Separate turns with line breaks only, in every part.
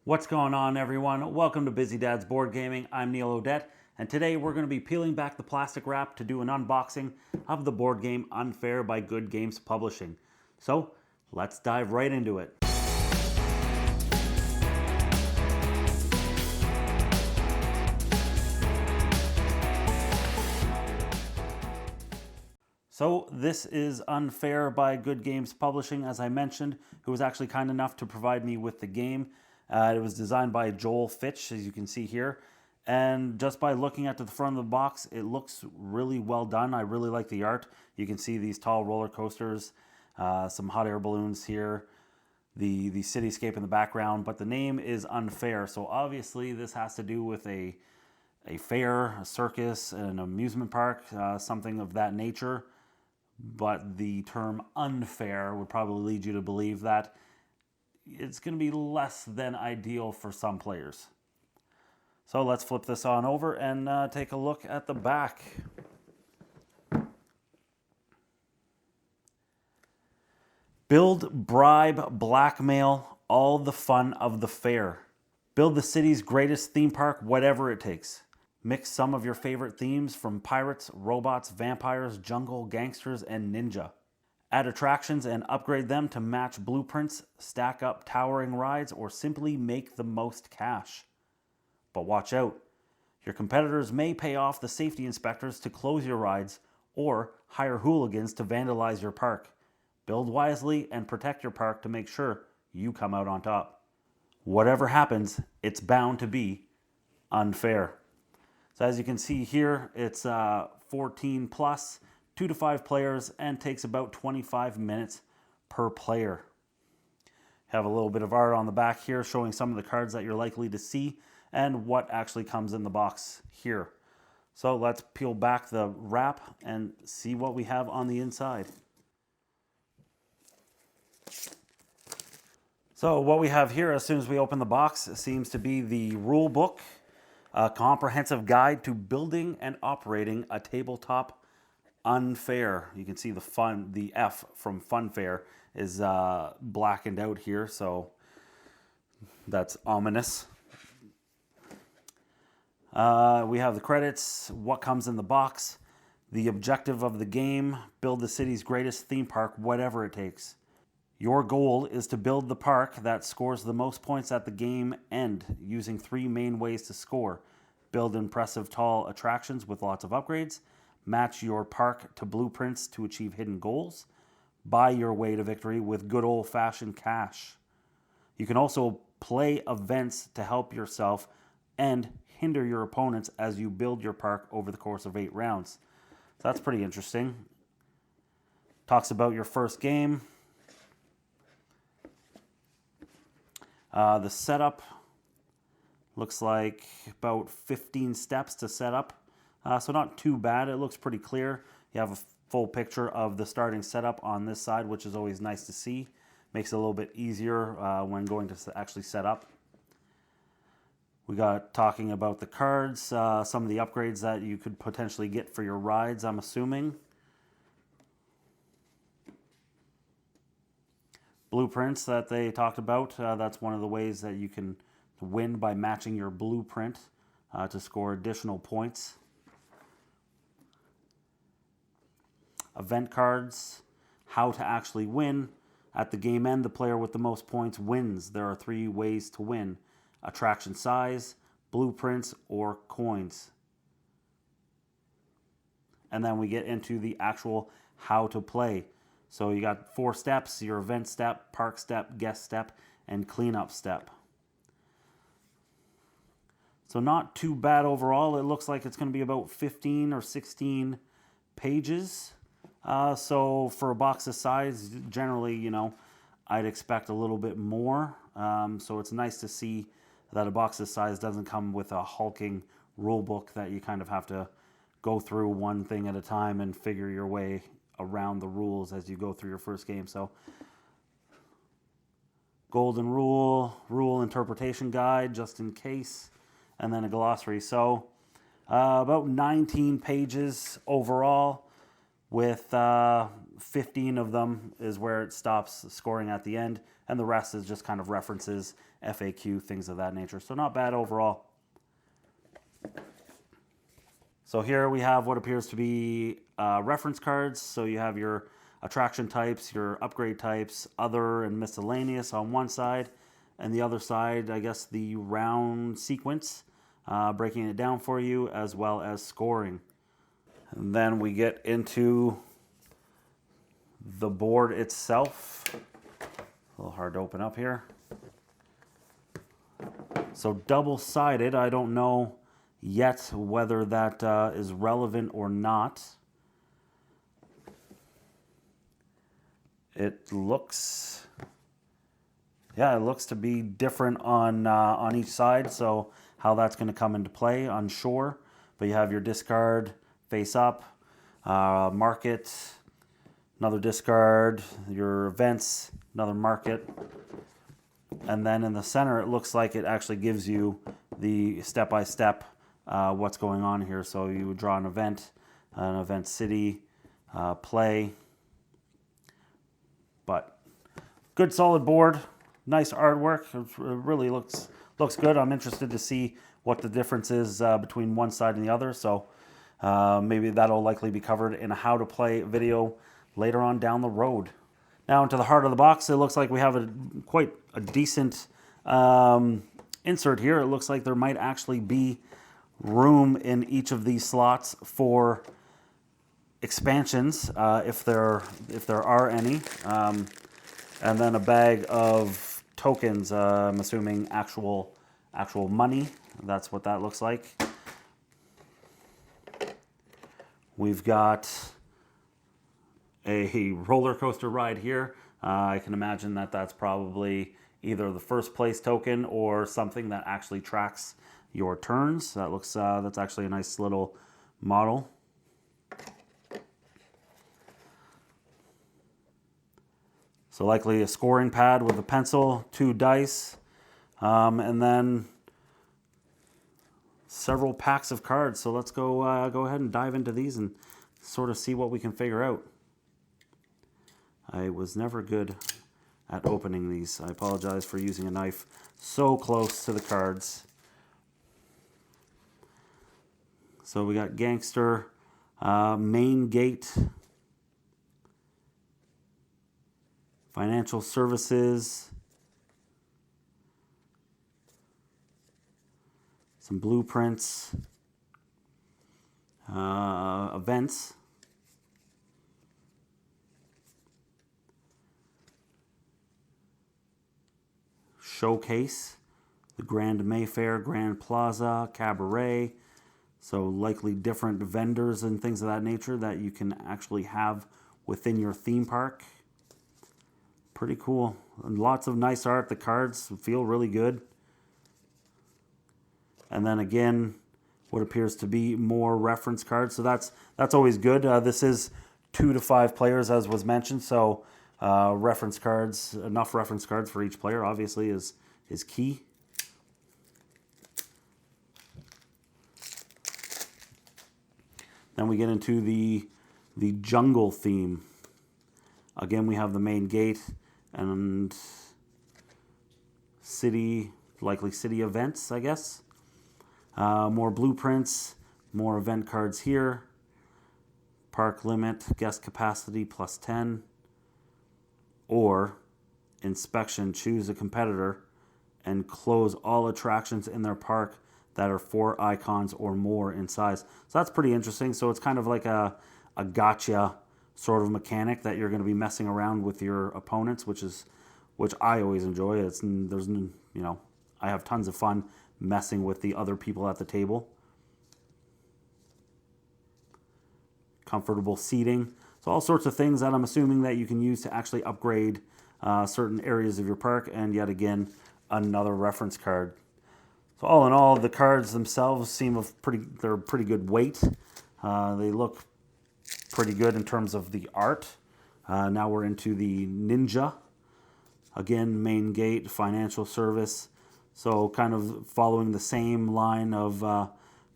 What's going on, everyone? Welcome to Busy Dad's Board Gaming. I'm Neil Odette, and today we're going to be peeling back the plastic wrap to do an unboxing of the board game Unfair by Good Games Publishing. So, let's dive right into it. So this is Unfair by Good Games Publishing, as I mentioned, who was actually kind enough to provide me with the game. It was designed by Joel Fitch, as you can see here. And just by looking at the front of the box, it looks really well done. I really like the art. You can see these tall roller coasters, some hot air balloons here, the cityscape in the background. But the name is Unfair, so obviously this has to do with a fair, a circus, an amusement park, something of that nature. But the term unfair would probably lead you to believe that it's going to be less than ideal for some players. So let's flip this on over and take a look at the back. Build, bribe, blackmail, all the fun of the fair. Build the city's greatest theme park, whatever it takes. Mix some of your favorite themes from pirates, robots, vampires, jungle, gangsters, and ninja. Add attractions and upgrade them to match blueprints, stack up towering rides, or simply make the most cash. But watch out. Your competitors may pay off the safety inspectors to close your rides or hire hooligans to vandalize your park. Build wisely and protect your park to make sure you come out on top. Whatever happens, it's bound to be unfair. So as you can see here, it's 14 plus, 2 to 5 players, and takes about 25 minutes per player. Have a little bit of art on the back here showing some of the cards that you're likely to see and what actually comes in the box here. So let's peel back the wrap and see what we have on the inside. So what we have here as soon as we open the box seems to be the rule book, a comprehensive guide to building and operating a tabletop Unfair. You can see the F from Funfair is blackened out here, so that's ominous. We have the credits, what comes in the box, the objective of the game, build the city's greatest theme park, whatever it takes. Your goal is to build the park that scores the most points at the game end, using 3 main ways to score. Build impressive tall attractions with lots of upgrades. Match your park to blueprints to achieve hidden goals. Buy your way to victory with good old-fashioned cash. You can also play events to help yourself and hinder your opponents as you build your park over the course of 8 rounds. So that's pretty interesting. Talks about your first game. The setup looks like about 15 steps to set up. So not too bad. It looks pretty clear. You have a full picture of the starting setup on this side, which is always nice to see. Makes it a little bit easier when going to actually set up. We got talking about the cards, some of the upgrades that you could potentially get for your rides, I'm assuming. Blueprints that they talked about. That's one of the ways that you can win by matching your blueprint to score additional points. Event cards, how to actually win. At the game end, the player with the most points wins. There are 3 ways to win: attraction size, blueprints, or coins. And then we get into the actual how to play. So you got 4 steps: your event step, park step, guest step, and cleanup step. So not too bad overall. It looks like it's going to be about 15 or 16 pages. So for a box this size, generally, I'd expect a little bit more. So it's nice to see that a box this size doesn't come with a hulking rule book that you kind of have to go through one thing at a time and figure your way around the rules as you go through your first game. So golden rule interpretation guide just in case, and then a glossary. So about 19 pages overall with 15 of them is where it stops scoring at the end, and the rest is just kind of references, FAQ, things of that nature. So not bad overall. So here we have what appears to be reference cards. So you have your attraction types, your upgrade types, other and miscellaneous on one side, and the other side, I guess, the round sequence, breaking it down for you, as well as scoring. And then we get into the board itself. A little hard to open up here. So double-sided, I don't know yet whether that is relevant or not. It looks, yeah, it looks to be different on each side. So how that's going to come into play, unsure. But you have your discard face up, market, another discard, your events, another market. And then in the center, it looks like it actually gives you the step-by-step what's going on here. So you would draw an event city, play. But good solid board, nice artwork. It really looks good. I'm interested to see what the difference is between one side and the other. So maybe that'll likely be covered in a how to play video later on down the road. Now into the heart of the box, it looks like we have quite a decent insert here. It looks like there might actually be room in each of these slots for expansions, if there are any, and then a bag of tokens. I'm assuming actual money. That's what that looks like. We've got a roller coaster ride here. I can imagine that that's probably either the first place token or something that actually tracks your turns. That looks that's actually a nice little model. So likely a scoring pad with a pencil, 2 dice, and then several packs of cards. So let's go ahead and dive into these and sort of see what we can figure out. I was never good at opening these. I apologize for using a knife so close to the cards. So we got Gangster, Main Gate, Financial Services, some blueprints, events, Showcase, the Grand Mayfair, Grand Plaza, Cabaret. So likely different vendors and things of that nature that you can actually have within your theme park. Pretty cool. And lots of nice art. The cards feel really good. And then again, what appears to be more reference cards. So that's always good. This is 2 to 5 players, as was mentioned. So reference cards, enough reference cards for each player, obviously, is key. Then we get into the jungle theme. Again, we have the main gate and city, likely city events, I guess. More blueprints, more event cards here. Park limit, guest capacity plus 10. Or inspection, choose a competitor and close all attractions in their park that are 4 icons or more in size. So that's pretty interesting. So it's kind of like a gotcha sort of mechanic that you're going to be messing around with your opponents, which I always enjoy. I have tons of fun messing with the other people at the table. Comfortable seating. So all sorts of things that I'm assuming that you can use to actually upgrade certain areas of your park. And yet again, another reference card. So all in all, the cards themselves seem they're pretty good weight. They look pretty good in terms of the art. Now we're into the ninja. Again, main gate, financial service. So kind of following the same line of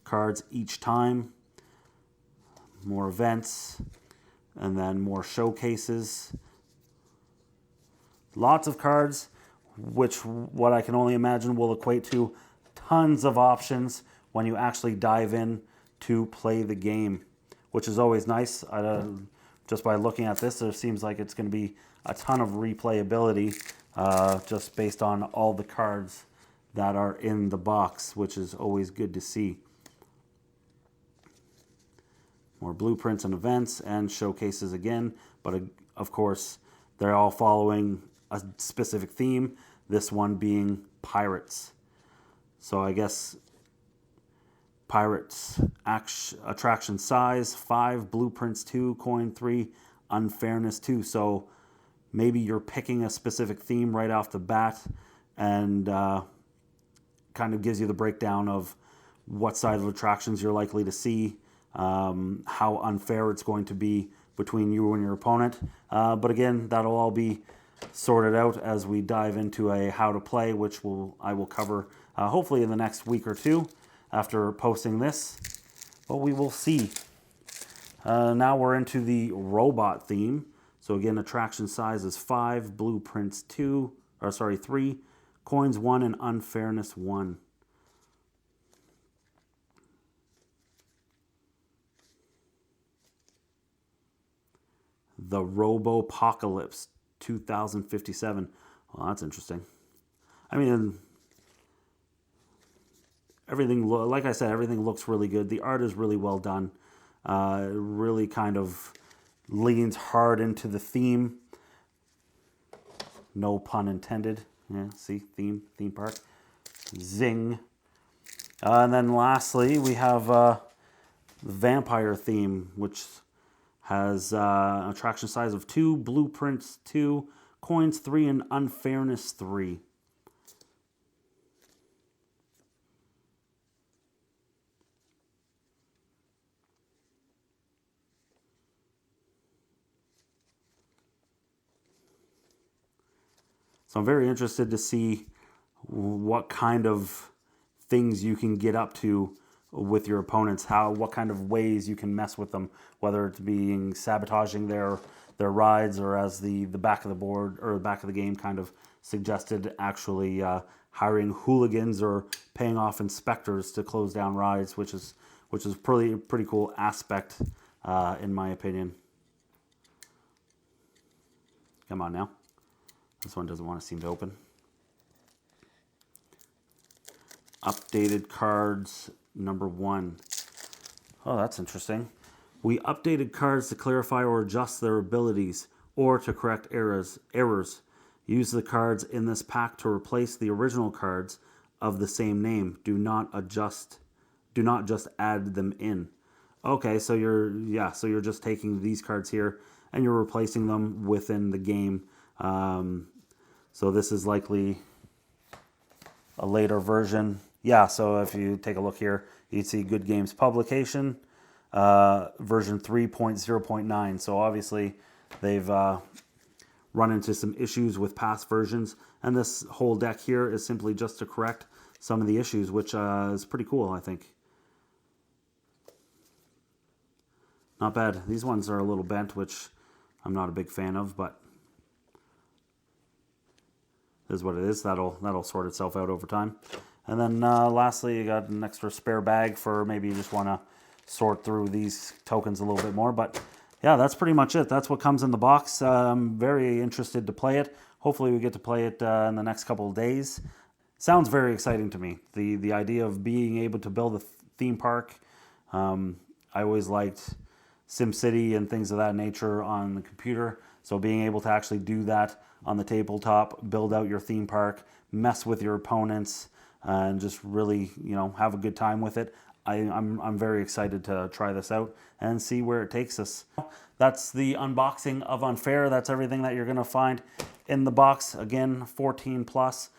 cards each time. More events. And then more showcases. Lots of cards, which what I can only imagine will equate to tons of options when you actually dive in to play the game, which is always nice. Just by looking at this, it seems like it's going to be a ton of replayability just based on all the cards that are in the box, which is always good to see. More blueprints and events and showcases again, but of course they're all following a specific theme, this one being pirates. So I guess pirates, attraction size 5, blueprints 2, coin 3, unfairness 2. So maybe you're picking a specific theme right off the bat, and kind of gives you the breakdown of what side of attractions you're likely to see, how unfair it's going to be between you and your opponent. But again, that'll all be sorted out as we dive into a how to play, which I will cover hopefully in the next week or two after posting this. But we will see. Now we're into the robot theme. So again, attraction size is 5, blueprints 3, coins 1, and unfairness 1. The Robopocalypse 2057. Well, that's interesting. I mean, everything, like I said, everything looks really good. The art is really well done. It really kind of leans hard into the theme. No pun intended. Yeah, see, theme park. Zing. And then lastly, we have the vampire theme, which has attraction size of 2, blueprints 2, coins 3, and unfairness 3. So I'm very interested to see what kind of things you can get up to with your opponents, what kind of ways you can mess with them, whether it's being sabotaging their rides, or as the back of the board or the back of the game kind of suggested, actually hiring hooligans or paying off inspectors to close down rides, which is pretty cool aspect in my opinion. Come on now. This one doesn't want to seem to open. Updated cards number 1. Oh, that's interesting. We updated cards to clarify or adjust their abilities or to correct errors. Use the cards in this pack to replace the original cards of the same name. Do not just add them in. Okay, so you're just taking these cards here and you're replacing them within the game. So this is likely a later version. Yeah, so if you take a look here, you'd see Good Games Publication, version 3.0.9. So obviously they've run into some issues with past versions, and this whole deck here is simply just to correct some of the issues, which is pretty cool, I think. Not bad. These ones are a little bent, which I'm not a big fan of, but is what it is. That'll sort itself out over time. And then lastly, you got an extra spare bag for maybe you just want to sort through these tokens a little bit more. But yeah, that's pretty much it. That's what comes in the box. I'm very interested to play it. Hopefully we get to play it in the next couple of days. Sounds very exciting to me. The idea of being able to build a theme park. I always liked SimCity and things of that nature on the computer. So being able to actually do that on the tabletop, build out your theme park, mess with your opponents, and just really, have a good time with it. I'm very excited to try this out and see where it takes us. That's the unboxing of Unfair. That's everything that you're going to find in the box. Again, 14 plus,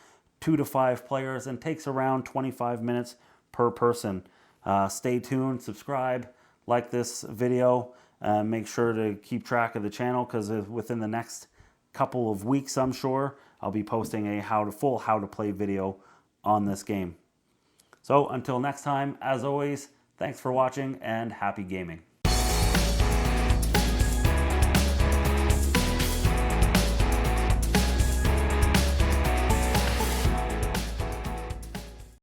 2 to 5 players, and takes around 25 minutes per person. Stay tuned, subscribe, like this video, make sure to keep track of the channel, because within the next couple of weeks, I'm sure, I'll be posting a full how to play video on this game. So until next time, as always, thanks for watching and happy gaming.